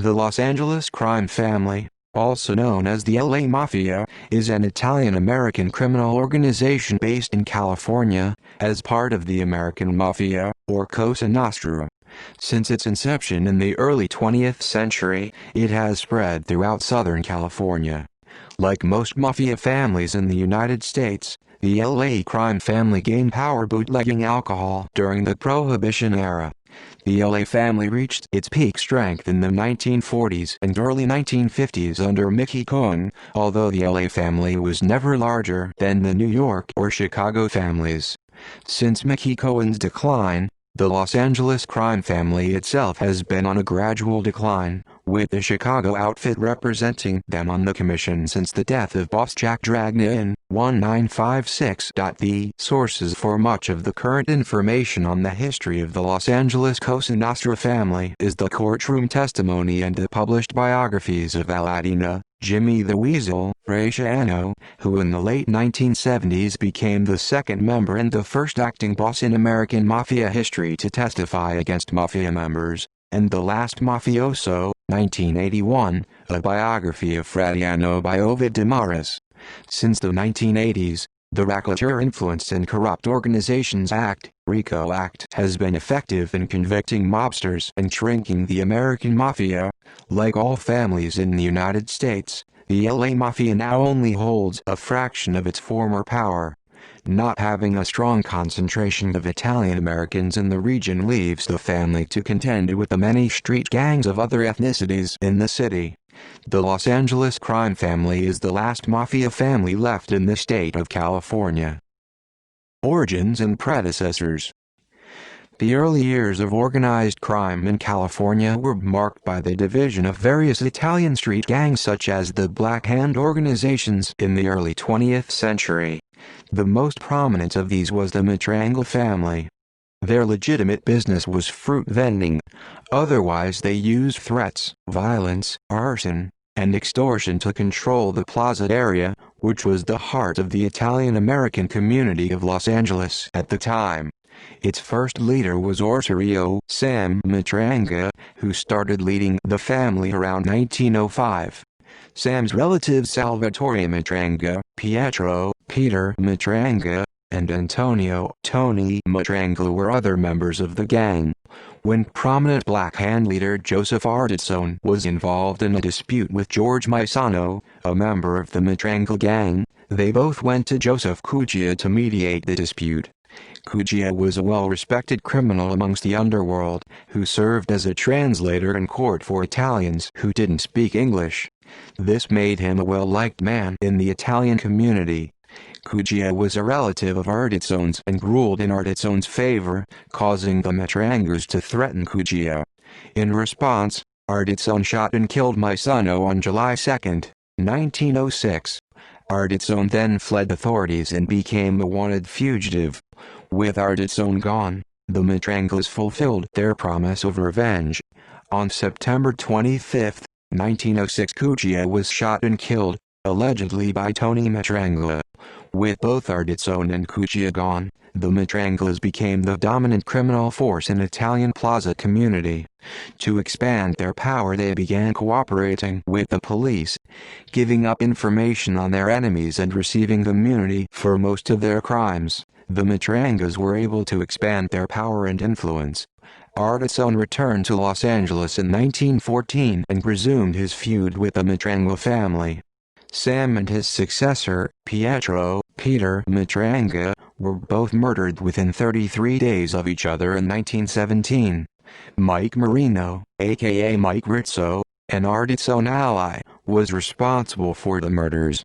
The Los Angeles crime family, also known as the LA Mafia, is an Italian-American criminal organization based in California, as part of the American Mafia, or Cosa Nostra. Since its inception in the early 20th century, it has spread throughout Southern California. Like most mafia families in the United States, the LA crime family gained power bootlegging alcohol during the Prohibition era. The LA family reached its peak strength in the 1940s and early 1950s under Mickey Cohen, although the LA family was never larger than the New York or Chicago families. Since Mickey Cohen's decline, the Los Angeles crime family itself has been on a gradual decline, with the Chicago outfit representing them on the commission since the death of boss Jack Dragna in 1956. The sources for much of the current information on the history of the Los Angeles Cosa Nostra family is the courtroom testimony and the published biographies of Aladina, Jimmy the Weasel, Graciano, who in the late 1970s became the second member and the first acting boss in American Mafia history to testify against Mafia members, and The Last Mafioso, 1981, a biography of Fradiano by Ovid Damaris. Since the 1980s, the Racketeer-Influenced and Corrupt Organizations Act, RICO Act, has been effective in convicting mobsters and shrinking the American Mafia. Like all families in the United States, the LA Mafia now only holds a fraction of its former power. Not having a strong concentration of Italian Americans in the region leaves the family to contend with the many street gangs of other ethnicities in the city. The Los Angeles crime family is the last mafia family left in the state of California. Origins and predecessors. The early years of organized crime in California were marked by the division of various Italian street gangs such as the Black Hand organizations in the early 20th century. The most prominent of these was the Matranga family. Their legitimate business was fruit vending. Otherwise they used threats, violence, arson, and extortion to control the plaza area, which was the heart of the Italian-American community of Los Angeles at the time. Its first leader was Orsorio Sam Matranga, who started leading the family around 1905. Sam's relatives Salvatore Matranga, Pietro Peter Matranga, and Antonio Tony Matranga were other members of the gang. When prominent Black Hand leader Joseph Ardizone was involved in a dispute with George Maisano, a member of the Matranga gang, they both went to Joseph Cugia to mediate the dispute. Cugia was a well-respected criminal amongst the underworld, who served as a translator in court for Italians who didn't speak English. This made him a well-liked man in the Italian community. Cugia was a relative of Ardizone's and ruled in Ardizone's favor, causing the Matrangas to threaten Cugia. In response, Ardizone shot and killed Maisano on July 2, 1906. Ardizone then fled authorities and became a wanted fugitive. With Ardizone gone, the Matrangas fulfilled their promise of revenge. On September 25, 1906, Cugia was shot and killed, allegedly by Tony Matranga. With both Ardizone and Cugia gone, the Matrangas became the dominant criminal force in Italian plaza community. To expand their power, they began cooperating with the police, giving up information on their enemies and receiving immunity for most of their crimes. The Matrangas were able to expand their power and influence. Ardizone returned to Los Angeles in 1914 and resumed his feud with the Matranga family. Sam and his successor, Pietro Peter Matranga, were both murdered within 33 days of each other in 1917. Mike Marino, aka Mike Rizzo, an Ardizone ally, was responsible for the murders,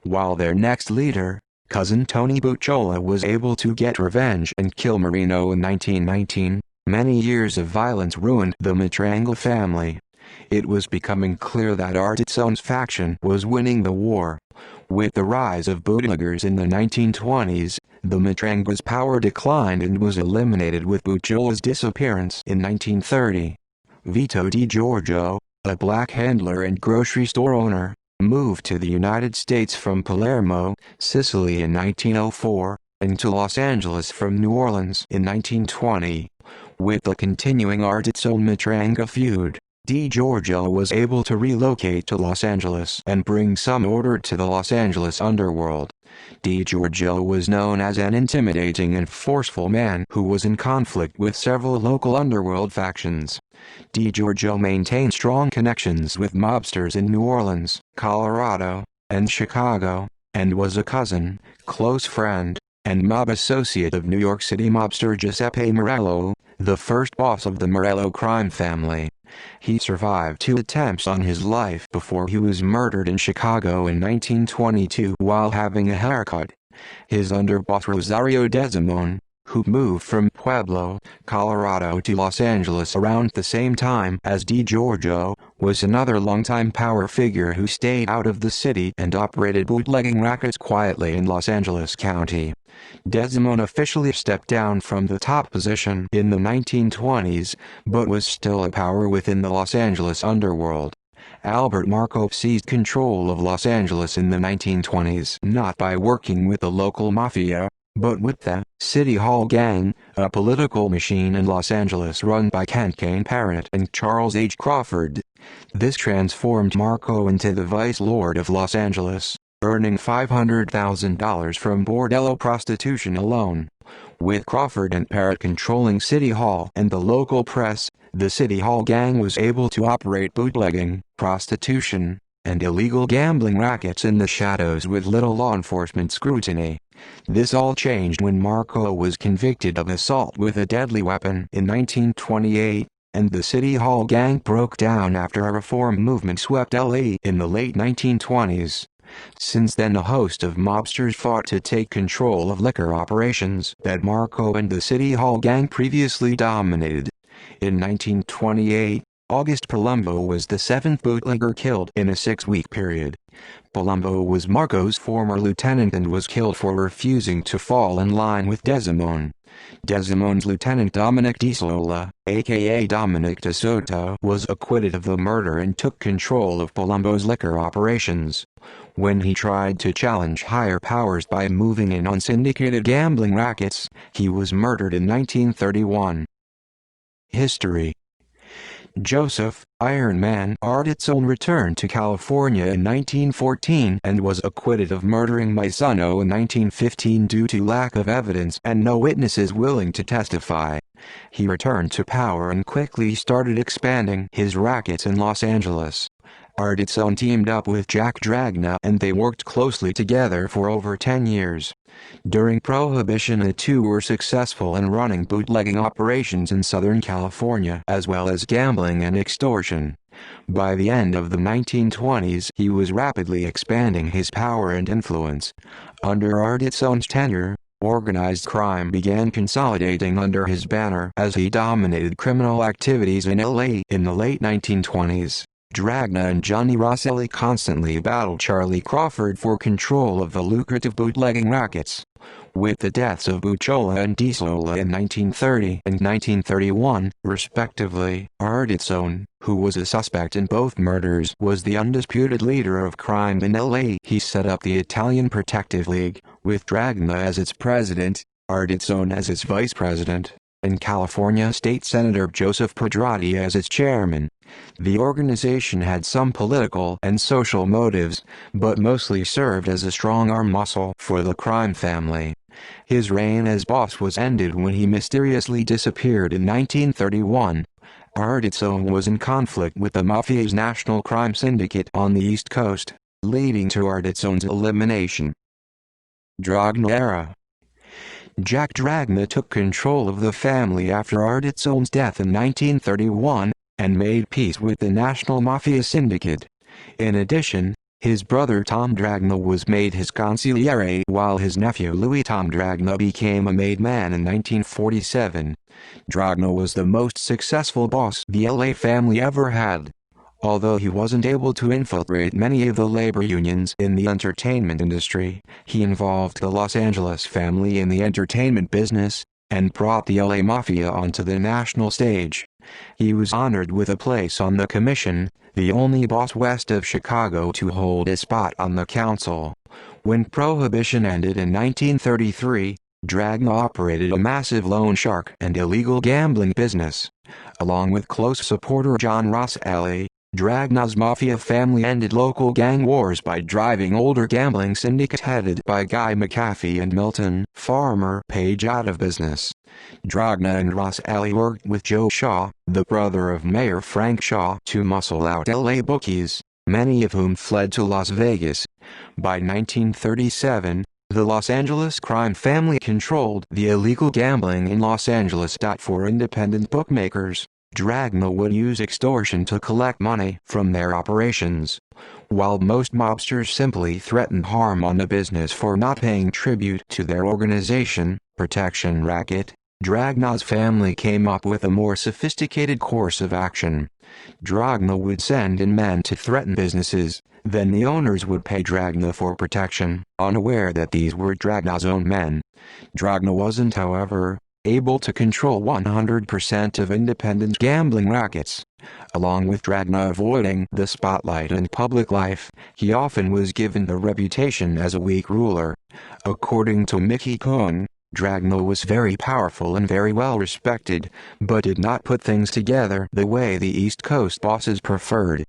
while their next leader, cousin Tony Bucciola, was able to get revenge and kill Marino in 1919. Many years of violence ruined the Matranga family. It was becoming clear that Ardizone's faction was winning the war. With the rise of bootleggers in the 1920s, the Matranga's power declined and was eliminated with Bucciola's disappearance in 1930. Vito Di Giorgio, a black handler and grocery store owner, moved to the United States from Palermo, Sicily in 1904, and to Los Angeles from New Orleans in 1920. With the continuing Ardizone-Matranga feud, DiGiorgio was able to relocate to Los Angeles and bring some order to the Los Angeles underworld. DiGiorgio was known as an intimidating and forceful man who was in conflict with several local underworld factions. DiGiorgio maintained strong connections with mobsters in New Orleans, Colorado, and Chicago, and was a cousin, close friend, and mob associate of New York City mobster Giuseppe Morello, the first boss of the Morello crime family. He survived 2 attempts on his life before he was murdered in Chicago in 1922 while having a haircut. His underboss Rosario Desimone, who moved from Pueblo, Colorado to Los Angeles around the same time as DiGiorgio, was another longtime power figure who stayed out of the city and operated bootlegging rackets quietly in Los Angeles County. Desimone officially stepped down from the top position in the 1920s, but was still a power within the Los Angeles underworld. Albert Marco seized control of Los Angeles in the 1920s not by working with the local mafia, but with the City Hall Gang, a political machine in Los Angeles run by Kent Kane Parrott and Charles H. Crawford. This transformed Marco into the Vice Lord of Los Angeles, earning $500,000 from bordello prostitution alone. With Crawford and Parrott controlling City Hall and the local press, the City Hall Gang was able to operate bootlegging, prostitution, and illegal gambling rackets in the shadows with little law enforcement scrutiny. This all changed when Marco was convicted of assault with a deadly weapon in 1928, and the City Hall Gang broke down after a reform movement swept LA in the late 1920s. Since then a host of mobsters fought to take control of liquor operations that Marco and the City Hall Gang previously dominated. In 1928, August Palumbo was the 7th bootlegger killed in a 6-week period. Palumbo was Marco's former lieutenant and was killed for refusing to fall in line with Desimone. Desimone's lieutenant Dominic DeSola, aka Dominic DeSoto, was acquitted of the murder and took control of Palumbo's liquor operations. When he tried to challenge higher powers by moving in on syndicated gambling rackets, he was murdered in 1931. History. Joseph "Iron Man" Arditson returned to California in 1914 and was acquitted of murdering Maisano in 1915 due to lack of evidence and no witnesses willing to testify. He returned to power and quickly started expanding his rackets in Los Angeles. Arditson teamed up with Jack Dragna and they worked closely together for over 10 years. During Prohibition the two were successful in running bootlegging operations in Southern California as well as gambling and extortion. By the end of the 1920s he was rapidly expanding his power and influence. Under Arditson's tenure, organized crime began consolidating under his banner as he dominated criminal activities in LA in the late 1920s. Dragna and Johnny Rosselli constantly battled Charlie Crawford for control of the lucrative bootlegging rackets. With the deaths of Buccola and DeSola in 1930 and 1931, respectively, Arditson, who was a suspect in both murders, was the undisputed leader of crime in LA. He set up the Italian Protective League, with Dragna as its president, Arditson as its vice president, and California State Senator Joseph Pedrati as its chairman. The organization had some political and social motives, but mostly served as a strong arm muscle for the crime family. His reign as boss was ended when he mysteriously disappeared in 1931. Arditson was in conflict with the mafia's national crime syndicate on the East Coast, leading to Arditson's elimination. Dragna era. Jack Dragna took control of the family after Arditson's death in 1931, and made peace with the National Mafia Syndicate. In addition, his brother Tom Dragna was made his consigliere while his nephew Louis Tom Dragna became a made man in 1947. Dragna was the most successful boss the LA family ever had. Although he wasn't able to infiltrate many of the labor unions in the entertainment industry, he involved the Los Angeles family in the entertainment business, and brought the LA Mafia onto the national stage. He was honored with a place on the commission, the only boss west of Chicago to hold a spot on the council. When Prohibition ended in 1933, Dragna operated a massive loan shark and illegal gambling business. Along with close supporter John Rosselli, Dragna's mafia family ended local gang wars by driving older gambling syndicates headed by Guy McAfee and Milton Farmer Page out of business. Dragna and Rosselli worked with Joe Shaw, the brother of Mayor Frank Shaw, to muscle out LA bookies, many of whom fled to Las Vegas. By 1937, the Los Angeles crime family controlled the illegal gambling in Los Angeles. For independent bookmakers, Dragna would use extortion to collect money from their operations. While most mobsters simply threatened harm on the business for not paying tribute to their organization, Protection Racket, Dragna's family came up with a more sophisticated course of action. Dragna would send in men to threaten businesses, then the owners would pay Dragna for protection, unaware that these were Dragna's own men. Dragna wasn't, however, able to control 100% of independent gambling rackets. Along with Dragna avoiding the spotlight in public life, he often was given the reputation as a weak ruler. According to Mickey Cohen, Dragna was very powerful and very well respected, but did not put things together the way the East Coast bosses preferred.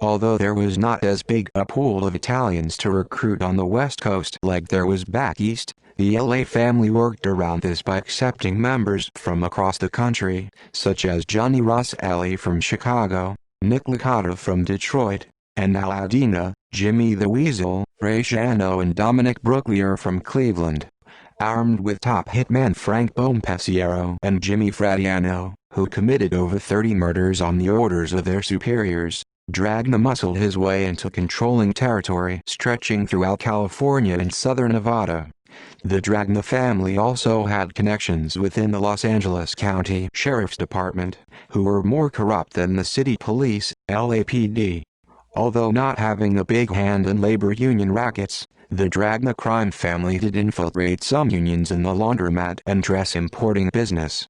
Although there was not as big a pool of Italians to recruit on the West Coast like there was back east, the LA family worked around this by accepting members from across the country, such as Johnny Rosselli from Chicago, Nick Licata from Detroit, and Aladina, Jimmy the Weasel, Ray Shano and Dominic Brooklier from Cleveland. Armed with top hitman Frank Bompasiero and Jimmy Fradiano, who committed over 30 murders on the orders of their superiors, Dragna muscled his way into controlling territory stretching throughout California and southern Nevada. The Dragna family also had connections within the Los Angeles County Sheriff's Department, who were more corrupt than the city police, LAPD. Although not having a big hand in labor union rackets, the Dragna crime family did infiltrate some unions in the laundromat and dress importing business.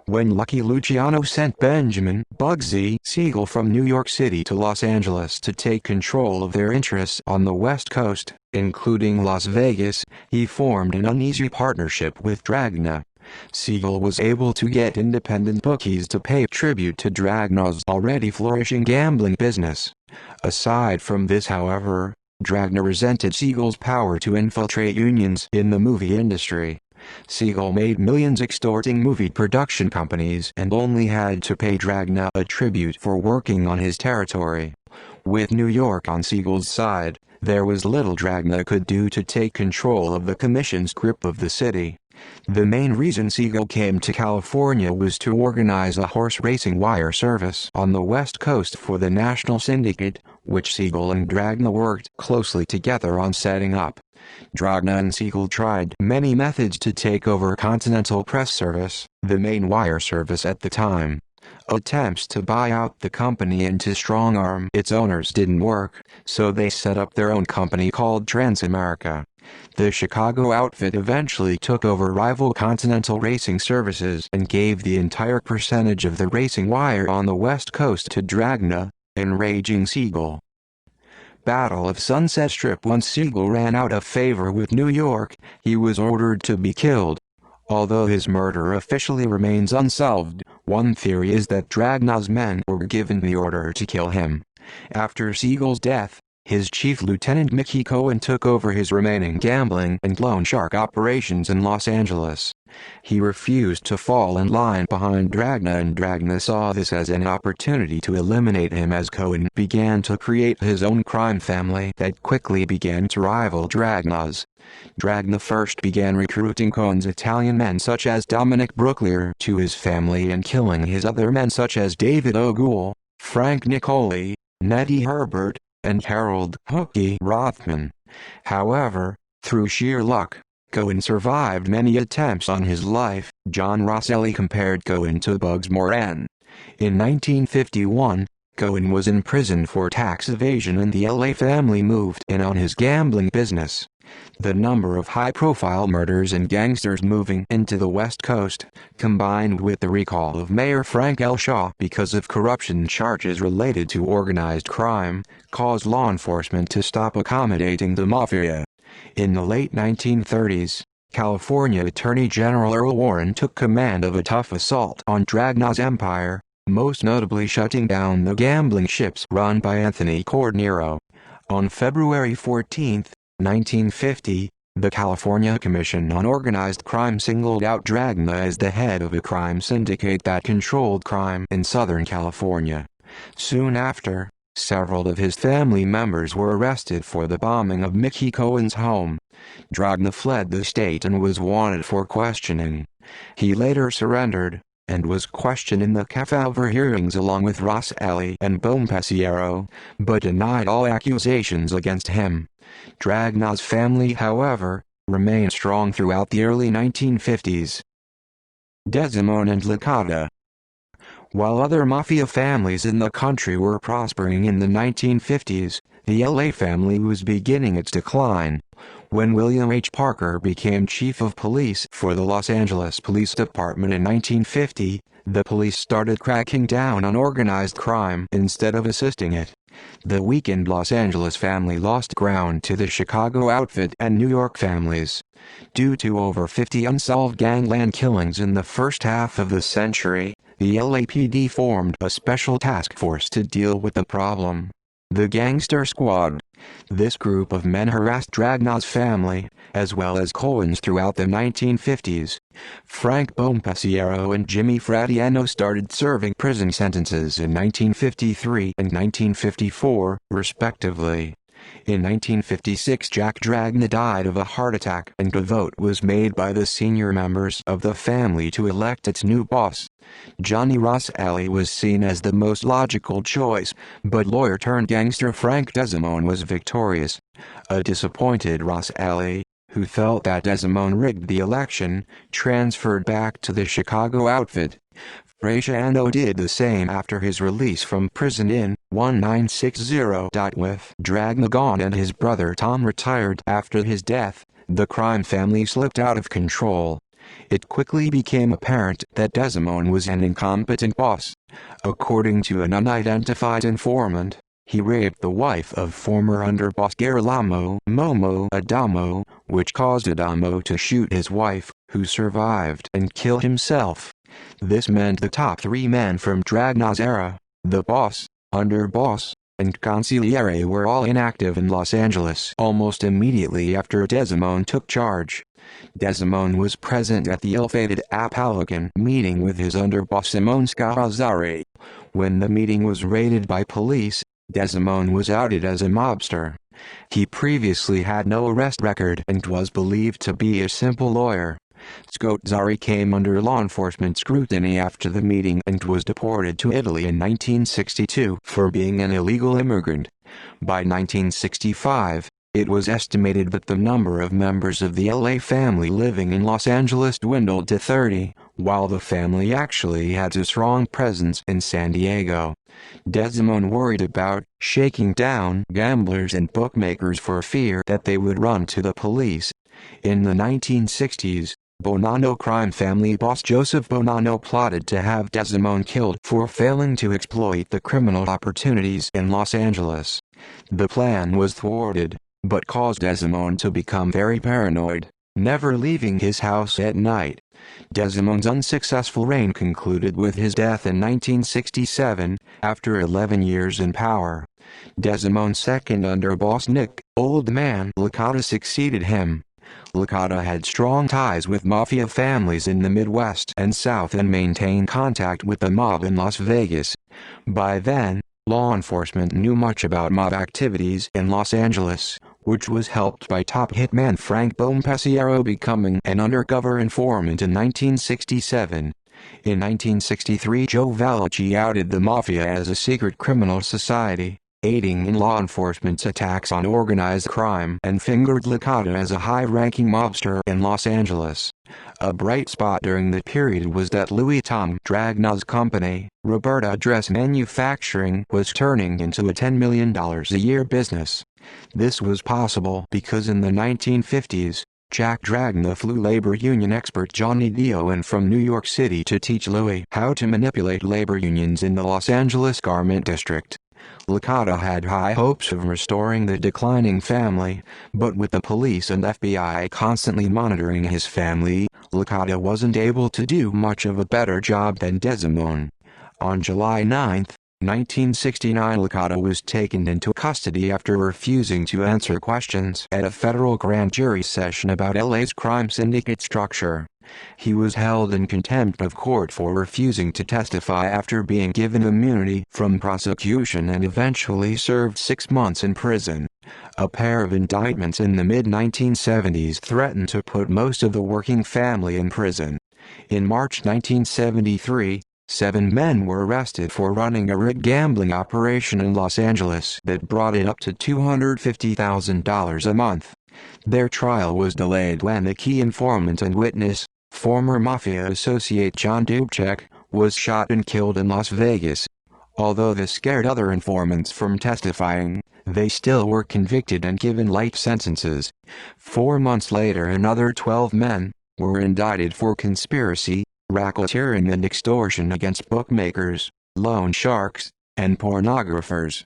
When Lucky Luciano sent Benjamin "Bugsy" Siegel from New York City to Los Angeles to take control of their interests on the West Coast, including Las Vegas, he formed an uneasy partnership with Dragna. Siegel was able to get independent bookies to pay tribute to Dragna's already flourishing gambling business. Aside from this, however, Dragna resented Siegel's power to infiltrate unions in the movie industry. Siegel made millions extorting movie production companies and only had to pay Dragna a tribute for working on his territory. With New York on Siegel's side, there was little Dragna could do to take control of the commission's grip of the city. The main reason Siegel came to California was to organize a horse racing wire service on the West Coast for the National Syndicate, which Siegel and Dragna worked closely together on setting up. Dragna and Siegel tried many methods to take over Continental Press Service, the main wire service at the time. Attempts to buy out the company and to strong-arm its owners didn't work, so they set up their own company called Transamerica. The Chicago outfit eventually took over rival Continental Racing Services and gave the entire percentage of the racing wire on the West Coast to Dragna, enraging Siegel. Battle of Sunset Strip. Once Siegel ran out of favor with New York, he was ordered to be killed. Although his murder officially remains unsolved, one theory is that Dragna's men were given the order to kill him. After Siegel's death, his chief lieutenant Mickey Cohen took over his remaining gambling and loan shark operations in Los Angeles. He refused to fall in line behind Dragna, and Dragna saw this as an opportunity to eliminate him as Cohen began to create his own crime family that quickly began to rival Dragna's. Dragna first began recruiting Cohen's Italian men such as Dominic Brooklier to his family and killing his other men such as David O'Goole, Frank Nicoli, Nettie Herbert, and Harold "Hooky" Rothman. However, through sheer luck, Cohen survived many attempts on his life. John Rosselli compared Cohen to Bugs Moran. In 1951, Cohen was in prison for tax evasion and the LA family moved in on his gambling business. The number of high-profile murders and gangsters moving into the West Coast, combined with the recall of Mayor Frank L. Shaw because of corruption charges related to organized crime, caused law enforcement to stop accommodating the mafia. In the late 1930s, California Attorney General Earl Warren took command of a tough assault on Dragnaw's empire, most notably shutting down the gambling ships run by Anthony Cordnero. On February 14, 1950, the California Commission on Organized Crime singled out Dragna as the head of a crime syndicate that controlled crime in Southern California. Soon after, several of his family members were arrested for the bombing of Mickey Cohen's home. Dragna fled the state and was wanted for questioning. He later surrendered, and was questioned in the Kefauver hearings along with Ross Alley and Bompasiero, but denied all accusations against him. Dragnaw's family, however, remained strong throughout the early 1950s. Desimone and Licata. While other mafia families in the country were prospering in the 1950s, the LA family was beginning its decline. When William H. Parker became chief of police for the Los Angeles Police Department in 1950, the police started cracking down on organized crime instead of assisting it. The weakened Los Angeles family lost ground to the Chicago outfit and New York families. Due to over 50 unsolved gangland killings in the first half of the century, the LAPD formed a special task force to deal with the problem. The Gangster Squad. This group of men harassed Dragnaw's family, as well as Cohen's throughout the 1950s. Frank Bompasiero and Jimmy Fratianno started serving prison sentences in 1953 and 1954, respectively. In 1956, Jack Dragna died of a heart attack, and a vote was made by the senior members of the family to elect its new boss. Johnny Ross Alley was seen as the most logical choice, but lawyer-turned-gangster Frank Desimone was victorious. A disappointed Ross Alley, who felt that Desimone rigged the election, transferred back to the Chicago outfit. Fratianno did the same after his release from prison in 1960. With Dragna gone and his brother Tom retired after his death, the crime family slipped out of control. It quickly became apparent that Desimone was an incompetent boss. According to an unidentified informant, he raped the wife of former underboss Girolamo Momo Adamo, which caused Adamo to shoot his wife, who survived and kill himself. This meant the top three men from Dragnaw's era, the boss, underboss, and consigliere, were all inactive in Los Angeles almost immediately after Desimone took charge. Desimone was present at the ill-fated Apalachin meeting with his underboss Simone Scarazari. When the meeting was raided by police, Desimone was outed as a mobster. He previously had no arrest record and was believed to be a simple lawyer. Scarazari came under law enforcement scrutiny after the meeting and was deported to Italy in 1962 for being an illegal immigrant. By 1965, it was estimated that the number of members of the LA family living in Los Angeles dwindled to 30, while the family actually had a strong presence in San Diego. Desimone worried about shaking down gamblers and bookmakers for fear that they would run to the police. In the 1960s, Bonanno crime family boss Joseph Bonanno plotted to have Desimone killed for failing to exploit the criminal opportunities in Los Angeles. The plan was thwarted, but caused Desimone to become very paranoid, never leaving his house at night. Desimone's unsuccessful reign concluded with his death in 1967, after 11 years in power. Desimone's second underboss Nick "Old Man" Licata succeeded him. Licata had strong ties with mafia families in the Midwest and South and maintained contact with the mob in Las Vegas. By then, law enforcement knew much about mob activities in Los Angeles, which was helped by top hitman Frank Bompasiero becoming an undercover informant in 1967. In 1963, Joe Valachi outed the mafia as a secret criminal society, aiding in law enforcement's attacks on organized crime, and fingered Licata as a high-ranking mobster in Los Angeles. A bright spot during the period was that Louis Tom Dragnaw's company, Roberta Dress Manufacturing, was turning into a $10 million a year business. This was possible because in the 1950s, Jack Dragna flew labor union expert Johnny Dio in from New York City to teach Louis how to manipulate labor unions in the Los Angeles garment district. Licata had high hopes of restoring the declining family, but with the police and FBI constantly monitoring his family, Licata wasn't able to do much of a better job than Desmond. On July 9, 1969, Licata was taken into custody after refusing to answer questions at a federal grand jury session about LA's crime syndicate structure. He was held in contempt of court for refusing to testify after being given immunity from prosecution and eventually served 6 months in prison. A pair of indictments in the mid-1970s threatened to put most of the working family in prison. In March 1973, 7 men were arrested for running a rigged gambling operation in Los Angeles that brought in up to $250,000 a month. Their trial was delayed when the key informant and witness, former mafia associate John Dubček, was shot and killed in Las Vegas. Although this scared other informants from testifying, they still were convicted and given light sentences. 4 months later, another 12 men were indicted for conspiracy, racketeering and extortion against bookmakers, loan sharks, and pornographers.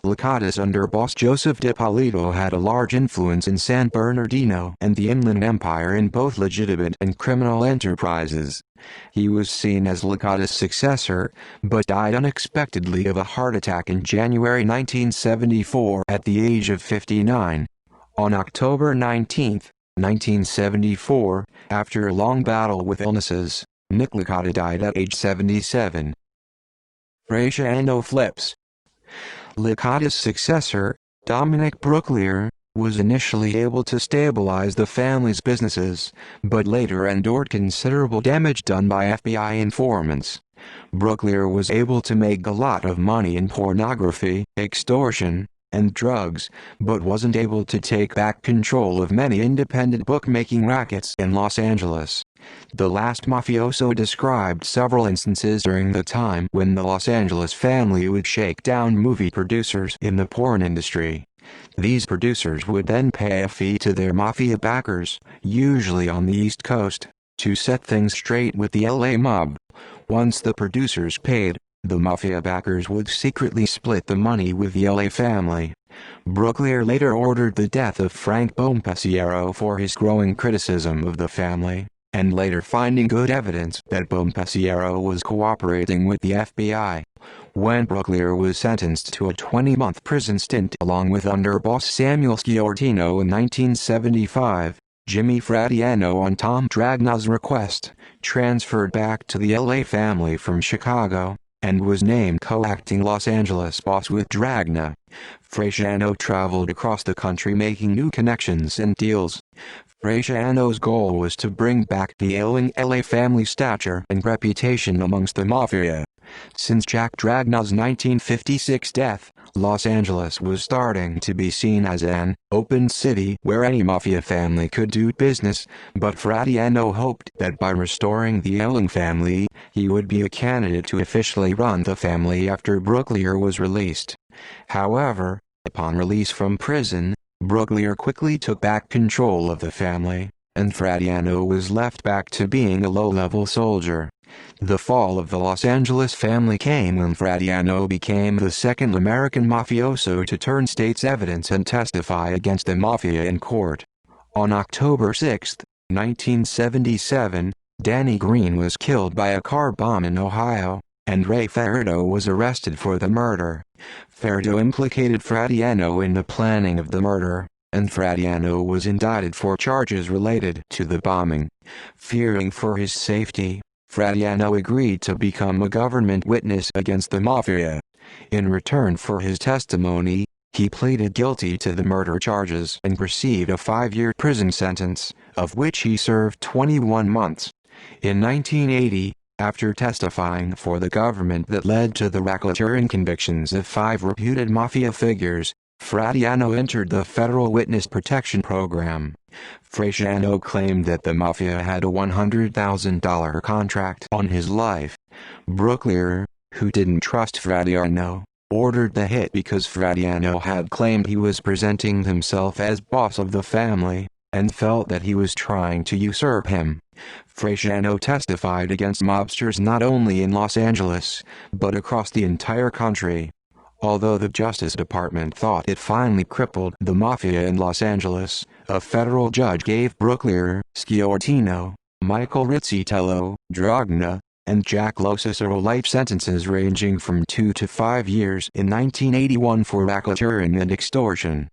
Licata's underboss Joseph DiPolito had a large influence in San Bernardino and the Inland Empire in both legitimate and criminal enterprises. He was seen as Licata's successor, but died unexpectedly of a heart attack in January 1974 at the age of 59. On October 19, 1974, after a long battle with illnesses, Nick Licata died at age 77. Frasiano flips. Licata's successor, Dominic Brooklier, was initially able to stabilize the family's businesses, but later endured considerable damage done by FBI informants. Brooklier was able to make a lot of money in pornography, extortion, and drugs, but wasn't able to take back control of many independent bookmaking rackets in Los Angeles. The last mafioso described several instances during the time when the Los Angeles family would shake down movie producers in the porn industry. These producers would then pay a fee to their mafia backers, usually on the East Coast, to set things straight with the LA mob. Once the producers paid, the mafia backers would secretly split the money with the LA family. Brooklier later ordered the death of Frank Bompasiero for his growing criticism of the family, and later finding good evidence that Bompasiero was cooperating with the FBI. When Brooklier was sentenced to a 20-month prison stint along with underboss Samuel Sciortino in 1975, Jimmy Fradiano, on Tom Dragnow's request, transferred back to the LA family from Chicago, and was named co-acting Los Angeles boss with Dragna. Frasiano traveled across the country making new connections and deals. Frasiano's goal was to bring back the ailing LA family stature and reputation amongst the mafia. Since Jack Dragnow's 1956 death, Los Angeles was starting to be seen as an open city where any mafia family could do business, but Fradiano hoped that by restoring the ailing family, he would be a candidate to officially run the family after Brooklier was released. However, upon release from prison, Brooklier quickly took back control of the family, and Fradiano was left back to being a low-level soldier. The fall of the Los Angeles family came when Fradiano became the second American mafioso to turn state's evidence and testify against the mafia in court. On October 6, 1977, Danny Green was killed by a car bomb in Ohio, and Ray Ferrito was arrested for the murder. Ferrito implicated Fradiano in the planning of the murder, and Fradiano was indicted for charges related to the bombing. Fearing for his safety, Fradiano agreed to become a government witness against the mafia. In return for his testimony, he pleaded guilty to the murder charges and received a 5-year prison sentence, of which he served 21 months. In 1980, after testifying for the government that led to the racketeering convictions of 5 reputed mafia figures, Fradiano entered the Federal Witness Protection Program. Frasiano claimed that the mafia had a $100,000 contract on his life. Brooklier, who didn't trust Fradiano, ordered the hit because Fradiano had claimed he was presenting himself as boss of the family, and felt that he was trying to usurp him. Frasiano testified against mobsters not only in Los Angeles, but across the entire country. Although the Justice Department thought it finally crippled the mafia in Los Angeles, a federal judge gave Brooklier, Sciortino, Michael Rizzitello, Dragna, and Jack Locicero life sentences ranging from 2 to 5 years in 1981 for racketeering and extortion.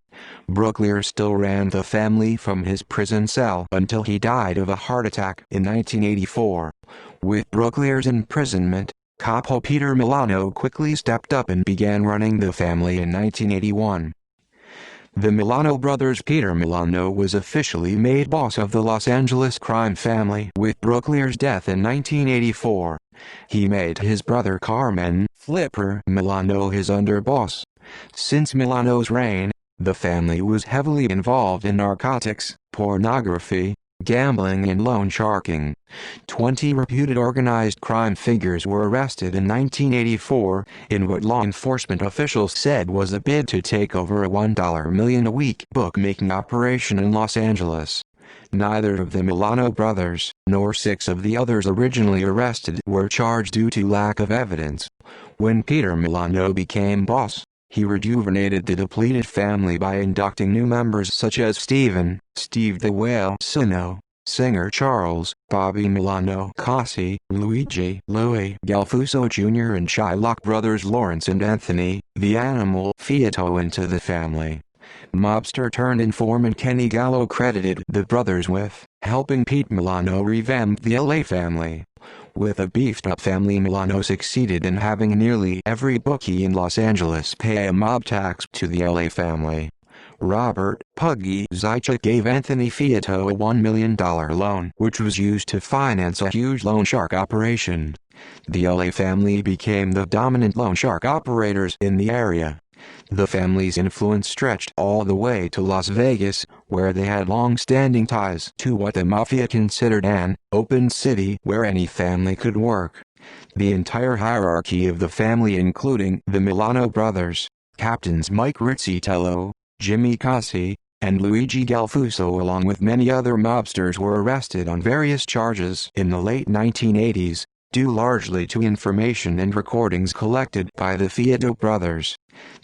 Brooklier still ran the family from his prison cell until he died of a heart attack in 1984. With Brooklier's imprisonment, Capo Peter Milano quickly stepped up and began running the family in 1981. The Milano brothers. Peter Milano was officially made boss of the Los Angeles crime family with Brooklier's death in 1984. He made his brother Carmen Flipper Milano his underboss. Since Milano's reign, the family was heavily involved in narcotics, pornography, gambling and loan sharking. 20 reputed organized crime figures were arrested in 1984 in what law enforcement officials said was a bid to take over a $1 million a week bookmaking operation in Los Angeles. Neither of the Milano brothers, nor 6 of the others originally arrested, were charged due to lack of evidence. When Peter Milano became boss, he rejuvenated the depleted family by inducting new members such as Steve the Whale Sino, singer Charles, Bobby Milano Cassi, Louis Galfuso Jr. and Shylock brothers Lawrence and Anthony, the Animal Fiato into the family. Mobster turned informant Kenny Gallo credited the brothers with helping Pete Milano revamp the LA family. With a beefed-up family, Milano succeeded in having nearly every bookie in Los Angeles pay a mob tax to the LA family. Robert "Puggy" Zychuk gave Anthony Fiato a $1 million loan, which was used to finance a huge loan shark operation. The LA family became the dominant loan shark operators in the area. The family's influence stretched all the way to Las Vegas, where they had long-standing ties to what the mafia considered an open city where any family could work. The entire hierarchy of the family, including the Milano brothers, Captains Mike Rizzitello, Jimmy Cassi, and Luigi Galfuso, along with many other mobsters, were arrested on various charges in the late 1980s, due largely to information and recordings collected by the Fiato brothers.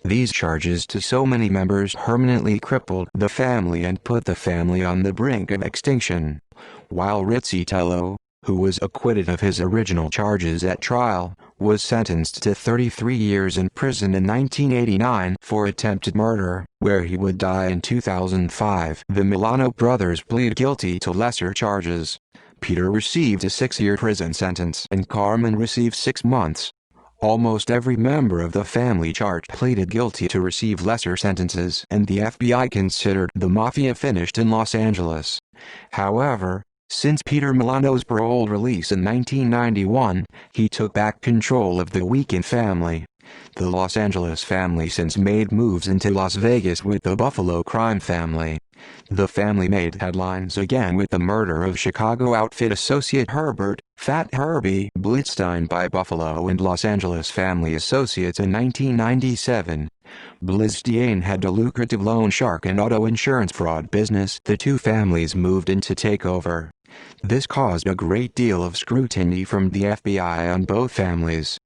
These charges to so many members permanently crippled the family and put the family on the brink of extinction. While Rizzitello, who was acquitted of his original charges at trial, was sentenced to 33 years in prison in 1989 for attempted murder, where he would die in 2005. The Milano brothers plead guilty to lesser charges. Peter received a 6-year prison sentence and Carmen received 6 months. Almost every member of the family charged pleaded guilty to receive lesser sentences, and the FBI considered the mafia finished in Los Angeles. However, since Peter Milano's parole release in 1991, he took back control of the weakened family. The Los Angeles family since made moves into Las Vegas with the Buffalo crime family. The family made headlines again with the murder of Chicago outfit associate Herbert "Fat Herbie" Blitzstein by Buffalo and Los Angeles family associates in 1997. Blitzstein had a lucrative loan shark and auto insurance fraud business the two families moved in to take over. This caused a great deal of scrutiny from the FBI on both families.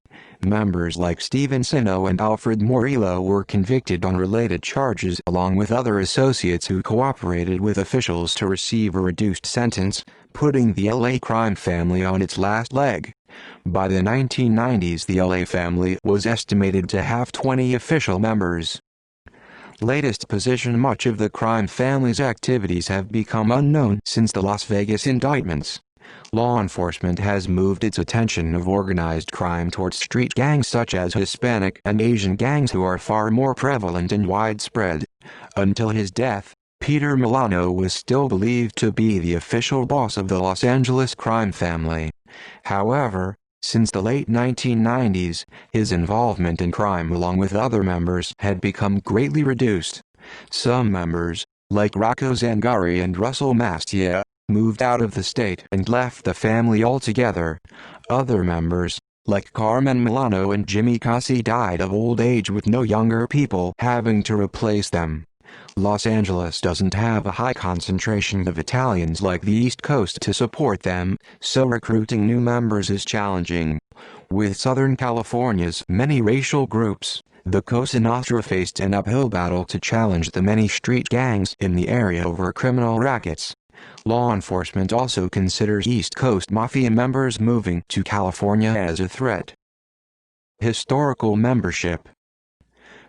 Members like Steven Sino and Alfred Morillo were convicted on related charges along with other associates who cooperated with officials to receive a reduced sentence, putting the LA crime family on its last leg. By the 1990s, the LA family was estimated to have 20 official members. Latest position: much of the crime family's activities have become unknown since the Las Vegas indictments. Law enforcement has moved its attention of organized crime towards street gangs such as Hispanic and Asian gangs, who are far more prevalent and widespread. Until his death, Peter Milano was still believed to be the official boss of the Los Angeles crime family. However, since the late 1990s, his involvement in crime along with other members had become greatly reduced. Some members, like Rocco Zangari and Russell Mastia, moved out of the state and left the family altogether. Other members, like Carmen Milano and Jimmy Cassi, died of old age with no younger people having to replace them. Los Angeles doesn't have a high concentration of Italians like the East Coast to support them, so recruiting new members is challenging. With Southern California's many racial groups, the Cosa Nostra faced an uphill battle to challenge the many street gangs in the area over criminal rackets. Law enforcement also considers East Coast Mafia members moving to California as a threat. Historical membership.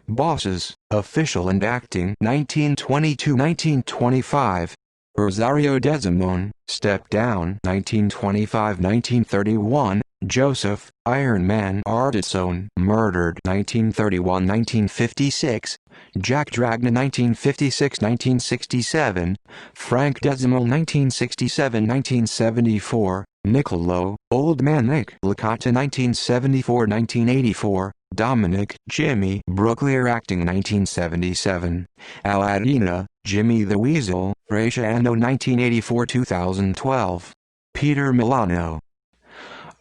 Bosses, official and acting 1922-1925. Rosario Desimone, step down 1925-1931. Joseph, Iron Man Ardisone, murdered 1931-1956. Jack Dragna 1956-1967. Frank Desimone 1967-1974. Niccolo, Old Man Nick Licata 1974-1984. Dominic, Jimmy Brooklier acting 1977. Aladina, Jimmy the Weasel, Frasiano 1984-2012. Peter Milano.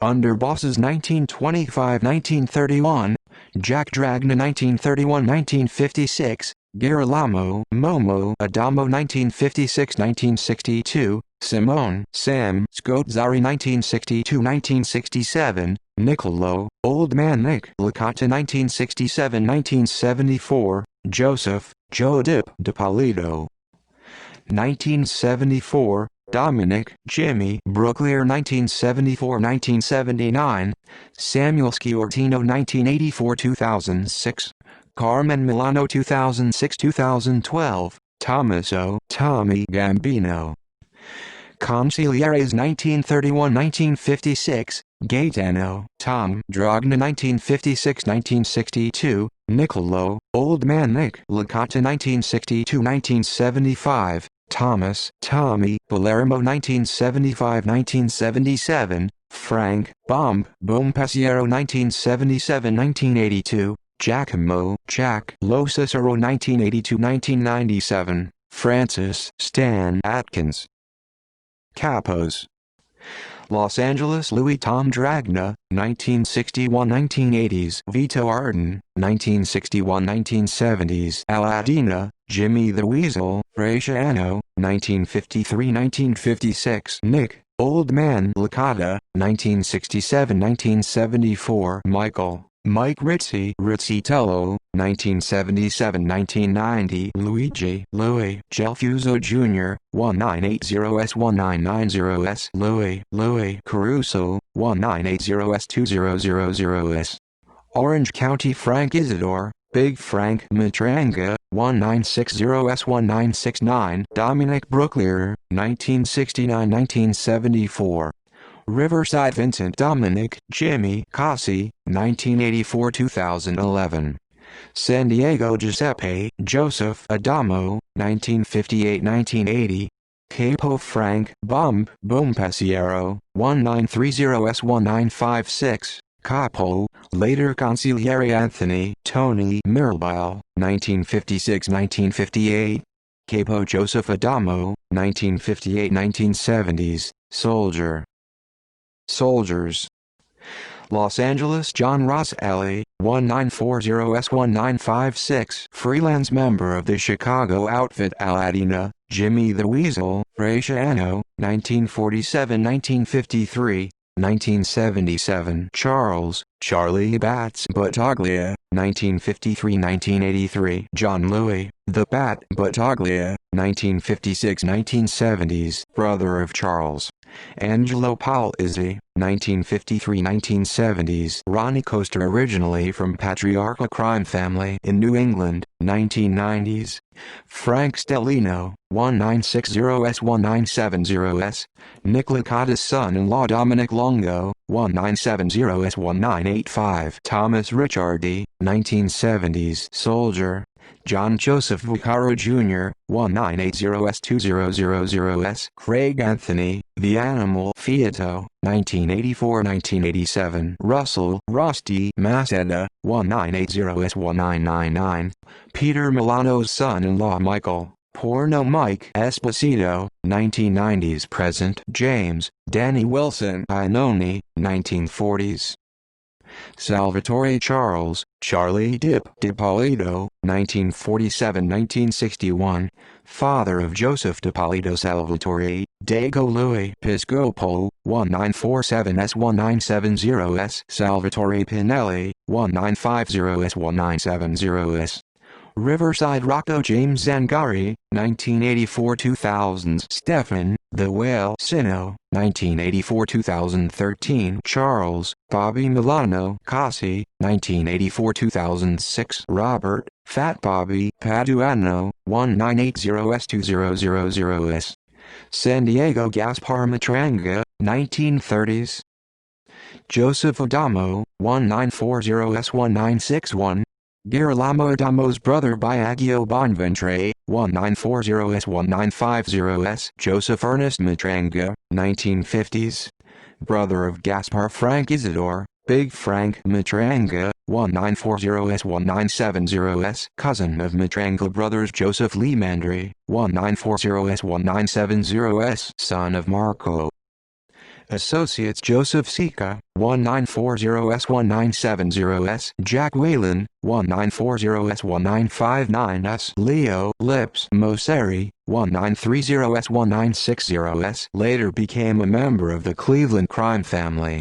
Underbosses 1925-1931. Jack Dragna 1931-1956. Girolamo, Momo Adamo 1956-1962. Simone, Sam Scotzari 1962-1967. Niccolo, Old Man Nick Licata 1967-1974. Joseph, Joe Dip DiPolito. 1974. Dominic, Jimmy Brooklier 1974-1979. Samuel Sciortino 1984-2006. Carmen Milano 2006-2012. Tommaso, Tommy Gambino. Consiglieres 1931-1956. Gaetano, Tom Dragna 1956-1962. Niccolo, Old Man Nick Licata 1962-1975. Thomas, Tommy Palermo 1975-1977. Frank, Boom Pasiero 1977-1982. Giacomo, Jack Lo Cicero 1982-1997. Francis, Stan Atkins. Capos. Los Angeles Louis Tom Dragna, 1961-1980s. Vito Arden, 1961-1970s. Aladina, Jimmy the Weasel, Frasiano, 1953-1956. Nick, Old Man Licata, 1967-1974. Michael, Mike Rizzi Rizzitello, 1977-1990. Luigi, Louis Gelfuso Jr., 1980S1990S. Louis Caruso, 1980S2000S. Orange County Frank Isidore, Big Frank Matranga, 1960S1969. Dominic Brooklier, 1969-1974. Riverside Vincent Dominic, Jimmy Cossi, 1984-2011. San Diego Giuseppe Joseph Adamo, 1958-1980. Capo Frank Boom Pasiero, 1930S1956. Capo, later Consigliere Anthony Tony Mirabile, 1956-1958. Capo Joseph Adamo, 1958-1970s. Soldier. Soldiers. Los Angeles John Ross Alley, 1940S1956. Freelance member of the Chicago outfit Aladina, Jimmy the Weasel, Frasiano, 1947-1953. 1977. Charles, Charlie Bats Battaglia, 1953-1983. John Louis, The Bat Battaglia, 1956-1970s. Brother of Charles. Angelo Paul Izzi, 1953-1970s. Ronnie Coaster, originally from Patriarchal crime family in New England, 1990s. Frank Stellino, 1960S1970S. Nick Licata's son-in-law Dominic Longo, 1970S1985. Thomas Ricciardi, 1970s. Soldier. John Joseph Vaccaro Jr., 1980S2000S. Craig Anthony, The Animal Fiato, 1984-1987. Russell Rusty Maceda, 1980S1999. Peter Milano's son-in-law Michael, Porno Mike Esposito, 1990s present. James, Danny Wilson Iannone, 1940s. Salvatore Charles, Charlie Dip DiPolito, 1947-1961. Father of Joseph DiPolito. Salvatore Dago Louis Piscopo, 1947S1970S, Salvatore Pinelli, 1950S1970S. Riverside Rocco James Zangari, 1984-2000s. Stefan, The Whale Sino, 1984-2013. Charles, Bobby Milano Casi, 1984-2006. Robert, Fat Bobby Paduano, 1980S2000S. San Diego Gaspar Matranga, 1930s. Joseph Adamo, 1940S1961. Girolamo Adamo's brother Biagio Bonventre, 1940S1950S. Joseph Ernest Matranga, 1950s. Brother of Gaspar Frank Isidore, Big Frank Matranga, 1940S1970S. Cousin of Matranga brothers Joseph Lee Mandry, 1940S1970S. Son of Marco. Associates Joseph Sika, 1940S1970S. Jack Whalen, 1940S1959S. Leo Lips Moseri, 1930S1960S. Later became a member of the Cleveland crime family.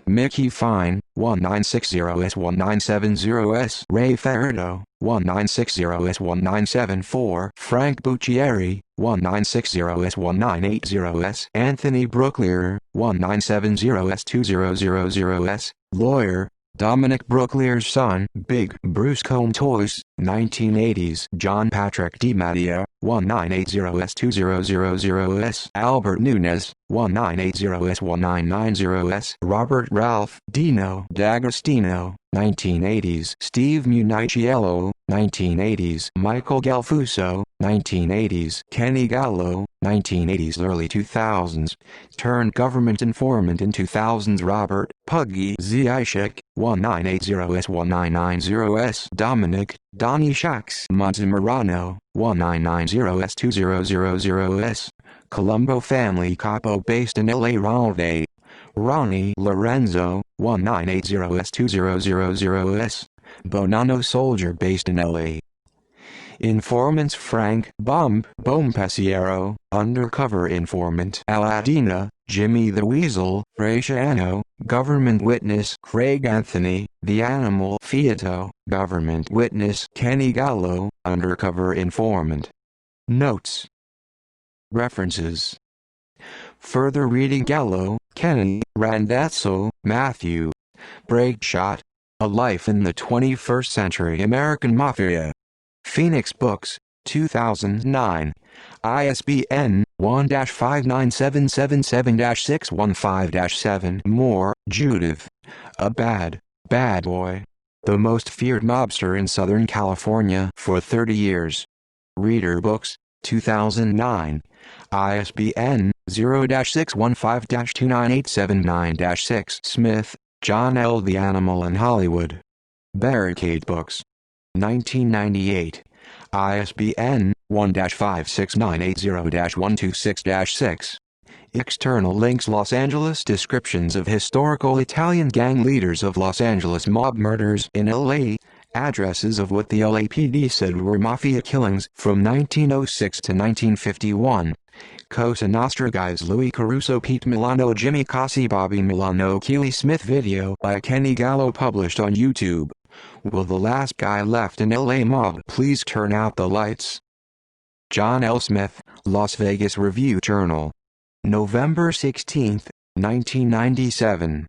Mickey Fine, 1960S1970S. Ray Ferrito, 1960S1974. Frank Buccieri, 1960S1980S. Anthony Brooklier, 1970S2000S. Lawyer, Dominic Brooklier's son, Big Bruce Comtois, 1980s. John Patrick DiMattia, 1980S2000S. Albert Nunez, 1980S1990S. Robert Ralph Dino D'Agostino, 1980s. Steve Municiello, 1980s. Michael Galfuso, 1980s. Kenny Gallo, 1980s early 2000s. Turned government informant in 2000s. Robert Puggy Ziashek, 1980S1990S. Dominic Donnie Shax Montemarano, 1990S2000S. Colombo family capo based in LA. Ronnie Lorenzo, 1980S2000S. Bonanno soldier based in LA. Informants Frank Bompasiero, undercover informant Aladina, Jimmy the Weasel, Raciano, government witness Craig Anthony, the animal Fiato, government witness Kenny Gallo, undercover informant. Notes. References. Further reading: Gallo, Kenny, Randazzo, Matthew. Breakshot. A Life in the 21st Century American Mafia. Phoenix Books, 2009. ISBN 1-59777-615-7. Moore, Judith. A Bad Boy. The Most Feared Mobster in Southern California for 30 Years. Reader Books, 2009. ISBN 0-615-29879-6. Smith, John L. The Animal in Hollywood. Barricade Books. 1998. ISBN 1-56980-126-6. External links: Los Angeles descriptions of historical Italian gang leaders of Los Angeles mob murders in LA. Addresses of what the LAPD said were mafia killings from 1906 to 1951. Cosa Nostra guys: Louis Caruso, Pete Milano, Jimmy Casi, Bobby Milano. Keely Smith video by Kenny Gallo published on YouTube. Will the last guy left in LA mob please turn out the lights? John L. Smith, Las Vegas Review Journal. November 16, 1997.